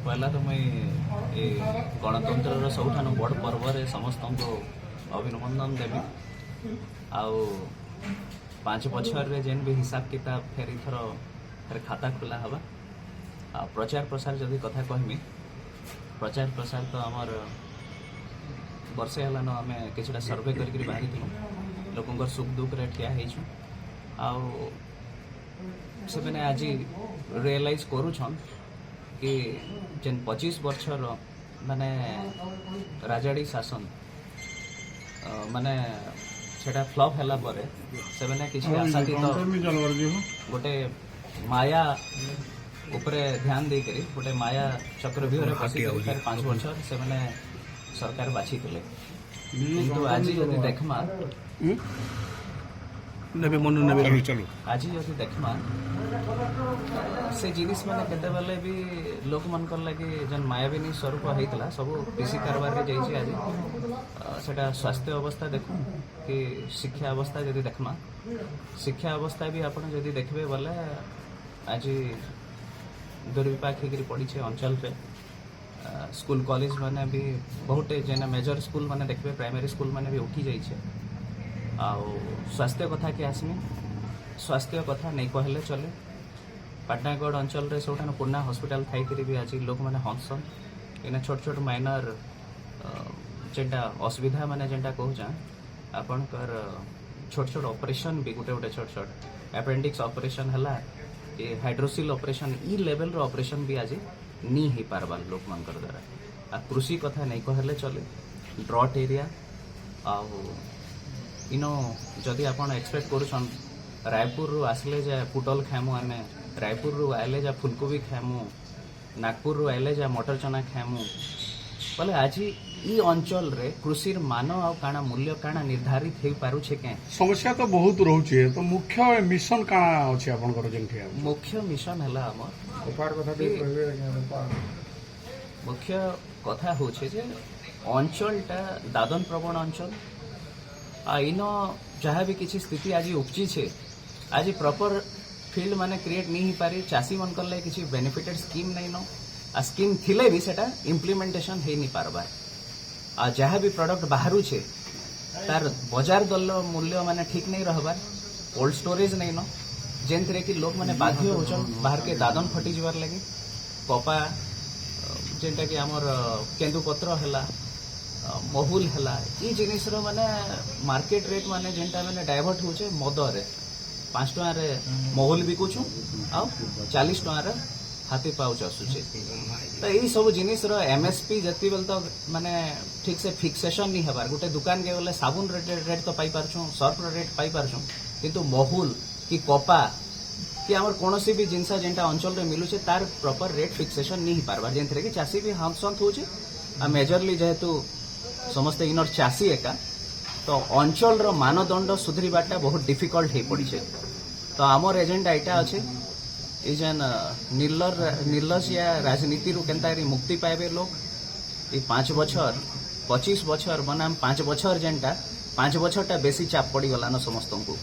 पहला तो मुई गणतंत्र सबुठान बड़ पर्व समस्त को अभिनंदन देवी आउ 5 बछर जेन भी हिसाब किताब फेर थर खाता खोला हवा आ प्रचार प्रसार जदि कथा कहमी प्रचार प्रसार तो आमर वर्षे हलान आम किसी सर्वे कर बाहरी लोक सुख दुख रे ठिया होइछु आउ से आज रियलाइज करूछन कि जेन 25 वर्षर माने राजाड़ी शासन माने सेटा फ्लॉप हैला परे से मैंने किसी आशातीत गोटे माया उपरे ध्यान दे करी गोटे माया चक्रव्यूह पशि 5 वर्ष से मैंने सरकार बाछी थे किंतु आज यदि देखमा आज यदि देखमा से जिनिस मैंने केते बेले भी लोक मानकर लगे जन मायाविनी स्वरूप होता सब कृषि कारबार रे जाइए आज सेटा स्वास्थ्य अवस्था देखूँ कि शिक्षा अवस्था जदि देखमा शिक्षा अवस्था भी आपन जदि देखबे बोले आज दुर्विपाक होकर पड़ी अंचल पे स्कूल कॉलेज माने भी बहुत जेना मेजर स्कूल माने देखबे प्राइमरी स्कूल माने भी उठी जाइए आउ स्वास्थ्य कथा के आसमी स्वास्थ्य कथा नहीं कहले चले पाटनागढ़ अंचल रे सबठान पुराना हॉस्पिटल थाई भी आज लोक मैंने हंसन इन छोट छोट माइनर जेनटा असुविधा माने जेनटा कहूँ आपणकर छोट छोट ऑपरेशन भी गोटे गोटे छोट छोट अपेंडिक्स ऑपरेशन है कि हाइड्रोसिल ऑपरेशन ई लेवल रो ऑपरेशन भी आज नी ही पारबा लोक मानकर द्वारा आ कृषि कथा नहीं कहले चले ड्रॉट एरिया आउ इनो जदि आपण एक्सपेक्ट करूछन रायपुर रु आसले जा पुटल खामु आमे रायपुर रु आइले जा फुलकोबी खामु नागपुर रु आइले जा मटर चना खामु बोले आज ई अंचल रे कृषि मान आ काना मूल्य काना निर्धारित हो पारू छे के समस्या तो बहुत रहउछे तो मुख्य मिशन काना अछि आपनकर जेंठिया मुख्य मिशन हला हमर उपार कथा दे कहबे मुख्य कथा होछे जे अंचलटा दादन प्रवण अंचल आ इनो जहाँ भी किसी स्थिति आज उपजी छे आज प्रॉपर फील्ड माने क्रिएट नहीं ही पारी चाषी मन कर ले किसी बेनिफिटेड स्कीम नहीं नो आ स्कीम थिले भी सेटा इम्प्लीमेंटेशन हे नहीं पारबार आ जहाँ भी प्रोडक्ट बाहरु छे तार बाजार दल मूल्य माने ठीक नहीं रहबार कोल्ड स्टोरेज नहीं नो जेनथरे कि लोक माने बाध्य होचन बाहर के दादन फटी जबार लगे कपा जेनटा कि हमर केंदुपत्र हला महुल है ये जिनिस माने मार्केट रेट माने जेनटा माने डाइवर्ट होचे मद रे 5 टका रे महुल बिकुछु आ 40 टका रे हाथी पाउच आसुचे तो यही सब जिनिस रो एमएसपी जति बेल तो माने ठीक से फिक्सेशन नहीं हबार गोटे दुकान के गले साबुन रेट तो पाई पारछु सर्फ रेट पाई पारछु किंतु महुल कि कपा कि हमर कोनोसी भी जिनसा जेनटा अंचल रे मिलुचे तार प्रॉपर रेट फिक्सेशन नहीं पारबार जेनथरे कि चासी भी हंसंत होचे आ मेजरली जेहेतु समस्त इनर चाषी एका तो अंचल रो मानदंड सुधरीबाटा बहुत डिफिकल्ट हो पड़ी है तो आमर एजेंडा यहाँ अच्छे ये जेन निर्लज या राजनीति रू केनता मुक्ति पाइबे लोग ये 5 बछर 25 बछर बनाम 5 बछर जेनटा 5 बछरटा बेसी चाप पड़ी गलान समस्त को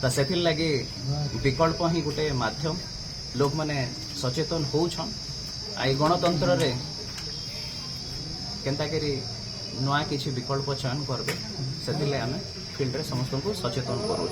तो से लगे विकल्प ही गोटे माध्यम लोक माने सचेतन होउछन आई गणतंत्र रे केनता करी नुआ किसी विकल्प चयन करबे से आम फील्ड रे समस्त को सचेतन करूँ।